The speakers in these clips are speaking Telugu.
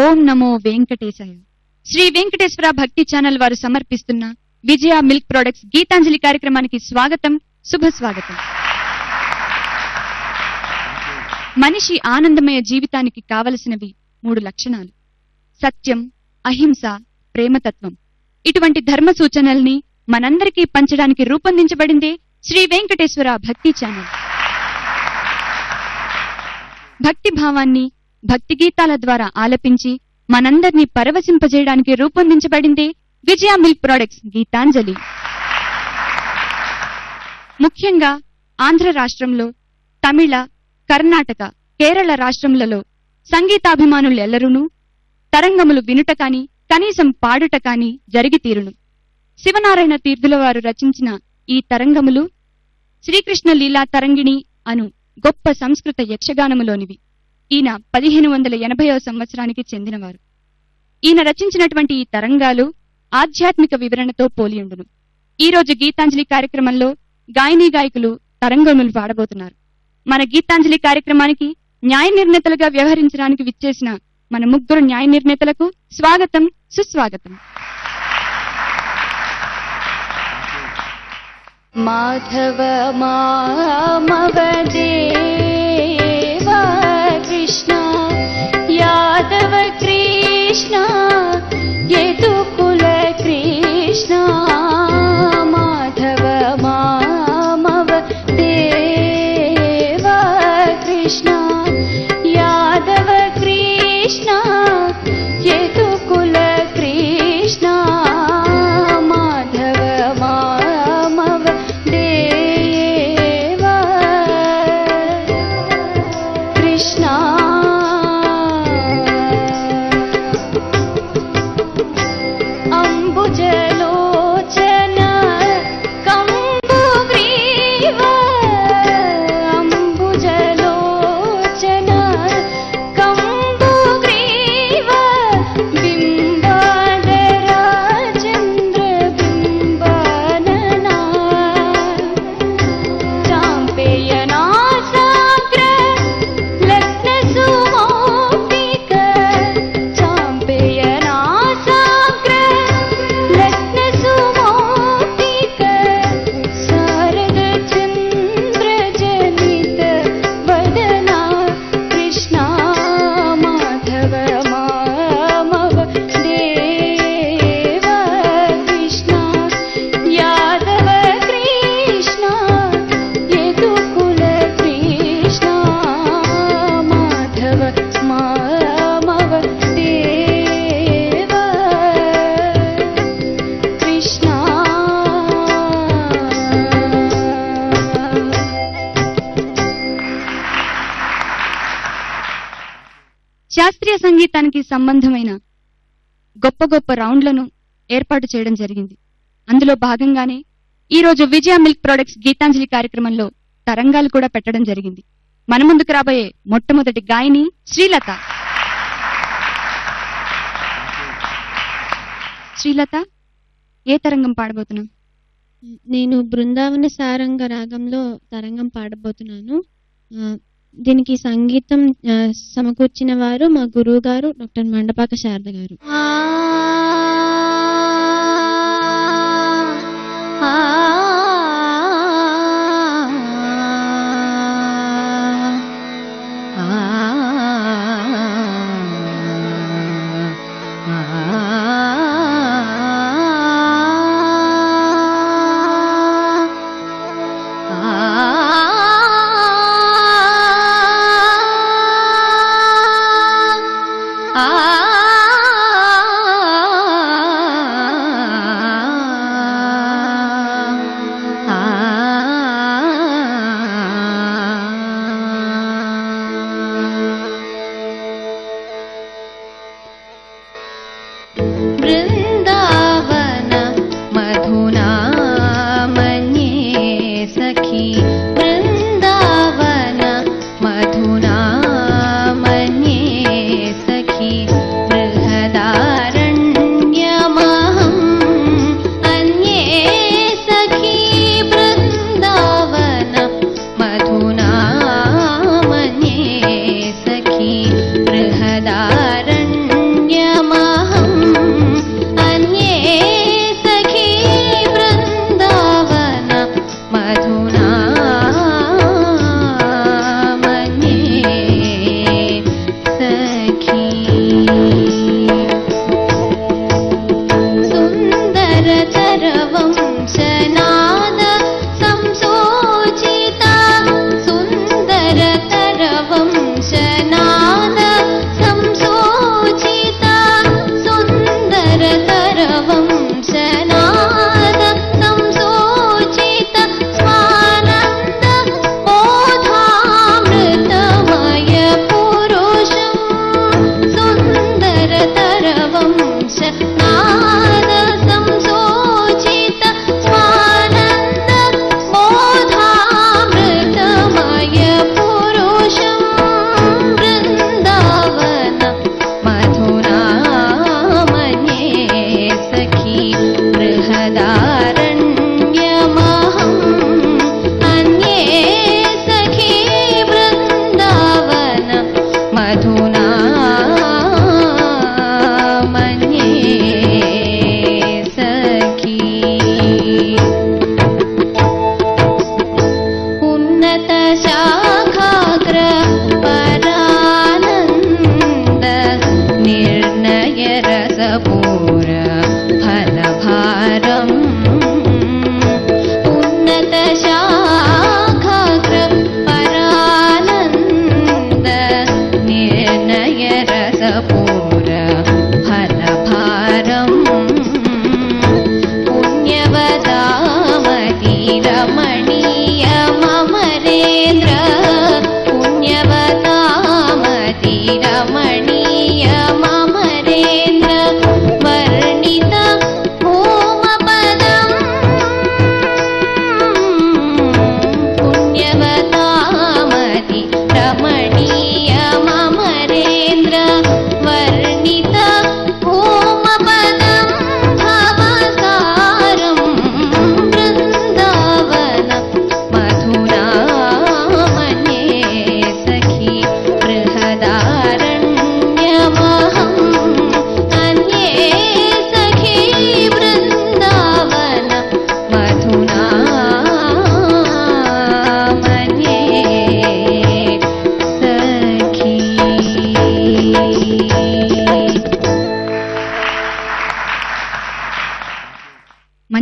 ఓం నమో వెంకటేశాయ. శ్రీ వెంకటేశ్వర భక్తి ఛానల్ వారు సమర్పిస్తున్న విజయ మిల్క్ ప్రొడక్ట్స్ గీతాంజలి కార్యక్రమానికి స్వాగతం, శుభస్వాగతం. మనిషి ఆనందమయ జీవితానికి కావలసినవి 3 లక్షణాలు: సత్యం, అహింస, ప్రేమతత్వం. ఇటువంటి ధర్మ సూచనల్ని మనందరికీ పంచడానికి రూపొందించబడిందే శ్రీ వెంకటేశ్వర భక్తి ఛానల్. భక్తి భావాన్ని భక్తి గీతాల ద్వారా ఆలపించి మనందరినీ పరవశింపజేయడానికి రూపొందించబడిందే విజయ మిల్క్ ప్రొడక్ట్స్ గీతాంజలి. ముఖ్యంగా ఆంధ్ర రాష్ట్రంలో, తమిళ, కర్ణాటక, కేరళ రాష్ట్రములలో సంగీతాభిమానులెల్లరూనూ తరంగములు వినుట కాని, కనీసం పాడుట కాని జరిగి తీరును. శివనారాయణ తీర్థుల వారు రచించిన ఈ తరంగములు శ్రీకృష్ణ లీలా తరంగిణి అను గొప్ప సంస్కృత యక్షగానములోనివి. ఈయన 1580వ సంవత్సరానికి చెందినవారు. ఈయన రచించినటువంటి ఈ తరంగాలు ఆధ్యాత్మిక వివరణతో పోలియుండును. ఈ రోజు గీతాంజలి కార్యక్రమంలో గాయనీ గాయకులు తరంగములు పాడబోతున్నారు. మన గీతాంజలి కార్యక్రమానికి న్యాయ నిర్ణేతలుగా వ్యవహరించడానికి విచ్చేసిన మన 3 న్యాయ నిర్ణేతలకు స్వాగతం, సుస్వాగతం. మాధవ మామవ దేవ కృష్ణ యాదవ కృష్ణ యదుకుల కృష్ణ మాధవ మామవ దేవ కృష్ణ యాదవ కృష్ణ యదుకుల కృష్ణ మాధవ మామవ దేవ కృష్ణ అంబుజలోచన కంబుగ్రీవ అంబుజలోచన కంబుగ్రీవ బింబాధర చంద్ర బింబాననా చాంపేయనాసాగ్ర లగ్న సుమౌక్తిక చాంపేయనాసాగ్ర లగ్న సుమౌక్తిక శారద చంద్ర జనిత వదనా కృష్ణ మాధవ మామవ దేవ కృష్ణ యాదవ కృష్ణ యదుకుల కృష్ణ మాధవ మామవ దేవ కృష్ణ. శాస్త్రీయ సంగీతానికి సంబంధమైన గొప్ప గొప్ప రౌండ్లను ఏర్పాటు చేయడం జరిగింది. అందులో భాగంగానే ఈ రోజు విజయ మిల్క్ ప్రొడక్ట్స్ గీతాంజలి కార్యక్రమంలో తరంగాలు కూడా పెట్టడం జరిగింది. మన ముందుకు రాబోయే మొట్టమొదటి గాయని శ్రీలత. శ్రీలత, ఏ తరంగం పాడబోతున్నాం? నేను బృందావన సారంగ రాగంలో తరంగం పాడబోతున్నాను. దీనికి సంగీతం సమకూర్చిన వారు మా గురువు గారు డాక్టర్ మండపాక శారద గారు. బృందావన మధునా మన్యే సఖీ బృందావన మధునా మన్యే సఖీ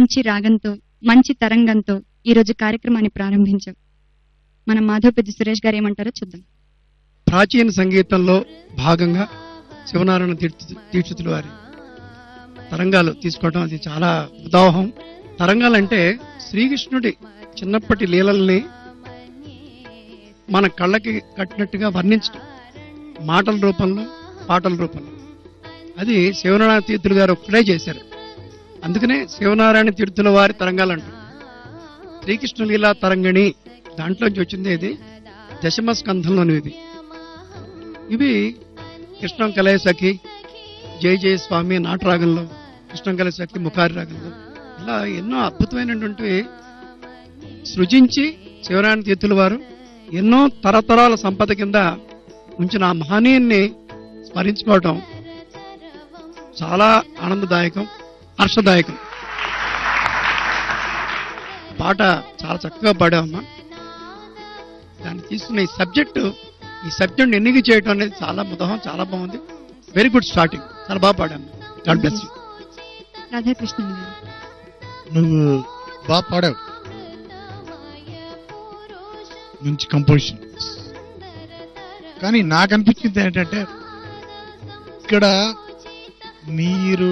మంచి రాగంతో మంచి తరంగంతో ఈరోజు కార్యక్రమాన్ని ప్రారంభించాం. మన మాధవపెద్ది సురేష్ గారు ఏమంటారో చూద్దాం. ప్రాచీన సంగీతంలో భాగంగా శివనారాయణ దీక్షితుల వారి తరంగాలు తీసుకోవడం అది చాలా ఉదాహం. తరంగాలంటే శ్రీకృష్ణుడి చిన్నప్పటి లీలల్ని మన కళ్ళకి కట్టినట్టుగా వర్ణించడం, మాటల రూపంలో పాటల రూపంలో. అది శివనారాయణ తీర్థులు గారు ఒక్కడే చేశారు. అందుకనే శివనారాయణ తీర్థుల వారి తరంగాలు అంటారు. శ్రీకృష్ణ లీలా తరంగిణి దాంట్లోంచి వచ్చింది. ఇది దశమ స్కంధంలోని ఇవి కృష్ణం కలయ సఖి, జయ జయ స్వామి నాటరాగంలో, కృష్ణం కలయ సఖి ముఖారి రాగంలో, ఇలా ఎన్నో అద్భుతమైనటువంటి సృజించి శివనారాయణ తీర్థుల వారు ఎన్నో తరతరాల సంపద కింద ఉంచిన ఆ మహనీయుణ్ణి స్మరించుకోవటం చాలా ఆనందదాయకం, హర్షదాయకం. పాట చాలా చక్కగా పాడామమ్మా. దాన్ని తీసుకున్న ఈ సబ్జెక్ట్ ఎన్నిక చేయడం అనేది చాలా ముదహం, చాలా బాగుంది. వెరీ గుడ్ స్టార్టింగ్, చాలా బాగా పాడాము. God bless you. Radhakrishnan garu, నువ్వు బాగా పాడావు, మంచి కంపోజిషన్. కానీ నాకు అనిపించింది ఏంటంటే ఇక్కడ మీరు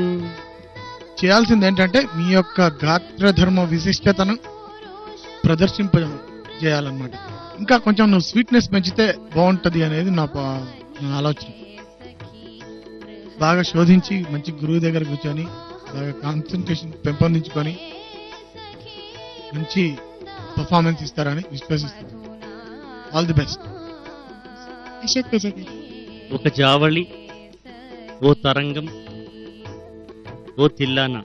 చేయాల్సింది ఏంటంటే మీ యొక్క గాత్రధర్మ విశిష్టతను ప్రదర్శింపజేయాలన్నమాట. ఇంకా కొంచెం నువ్వు స్వీట్నెస్ పెంచితే బాగుంటుంది అనేది నా ఆలోచన. బాగా శోధించి మంచి గురువు దగ్గర కూర్చొని బాగా కాన్సన్ట్రేషన్ పెంపొందించుకొని మంచి పర్ఫార్మెన్స్ ఇస్తారని విశ్వసిస్తాను. All the best. Ashok Teja garu, ఒక జావళి, ఓ తరంగం, ఓ తిల్లానా,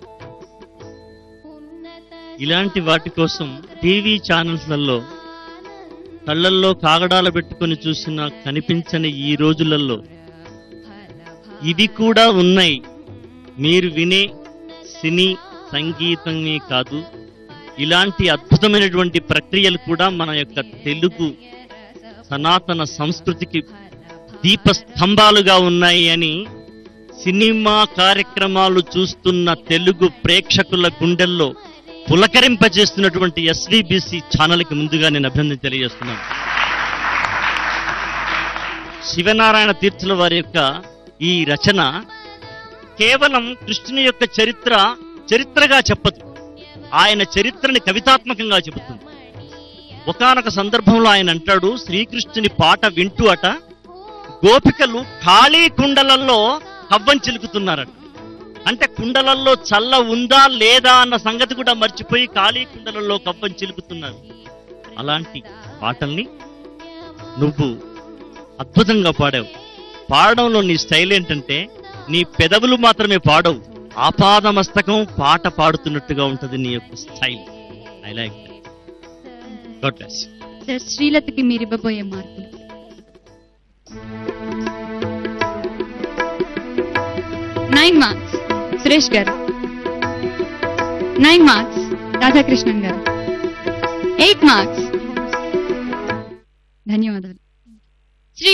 ఇలాంటి వాటి కోసం టీవీ ఛానల్స్లలో కళ్ళల్లో కాగడాలు పెట్టుకొని చూసిన కనిపించని ఈ రోజులలో ఇవి కూడా ఉన్నాయి. మీరు వినే సినీ సంగీతమే కాదు, ఇలాంటి అద్భుతమైనటువంటి ప్రక్రియలు కూడా మన యొక్క తెలుగు సనాతన సంస్కృతికి దీపస్తంభాలుగా ఉన్నాయి అని సినిమా కార్యక్రమాలు చూస్తున్న తెలుగు ప్రేక్షకుల గుండెల్లో పులకరింపజేస్తున్నటువంటి ఎస్విబిసి ఛానల్కి ముందుగా నేను అభినందన తెలియజేస్తున్నాను. శివనారాయణ తీర్థుల వారి యొక్క ఈ రచన కేవలం కృష్ణుని యొక్క చరిత్రగా చెప్పదు, ఆయన చరిత్రని కవితాత్మకంగా చెబుతుంది. ఒకానొక సందర్భంలో ఆయన అంటాడు, శ్రీకృష్ణుని పాట వింటూ అట గోపికలు ఖాళీ కుండలలో కవ్వం చిలుకుతున్నారట. అంటే కుండలల్లో చల్ల ఉందా లేదా అన్న సంగతి కూడా మర్చిపోయి ఖాళీ కుండలలో కవ్వం చిలుకుతున్నారు. అలాంటి పాటల్ని నువ్వు అద్భుతంగా పాడావు. పాడడంలో నీ స్టైల్ ఏంటంటే నీ పెదవులు మాత్రమే పాడవు, ఆపాదమస్తకం పాట పాడుతున్నట్టుగా ఉంటుంది నీ యొక్క style. I like that. God bless. Sir, శ్రీలతకి మీరు ఇవ్వబోయే మార్కులు. 9 మార్క్స్ సురేష్ గారు, 9 మార్క్స్ రాధాకృష్ణన్ గారు, 8 మార్క్స్. ధన్యవాదాలు. శ్రీ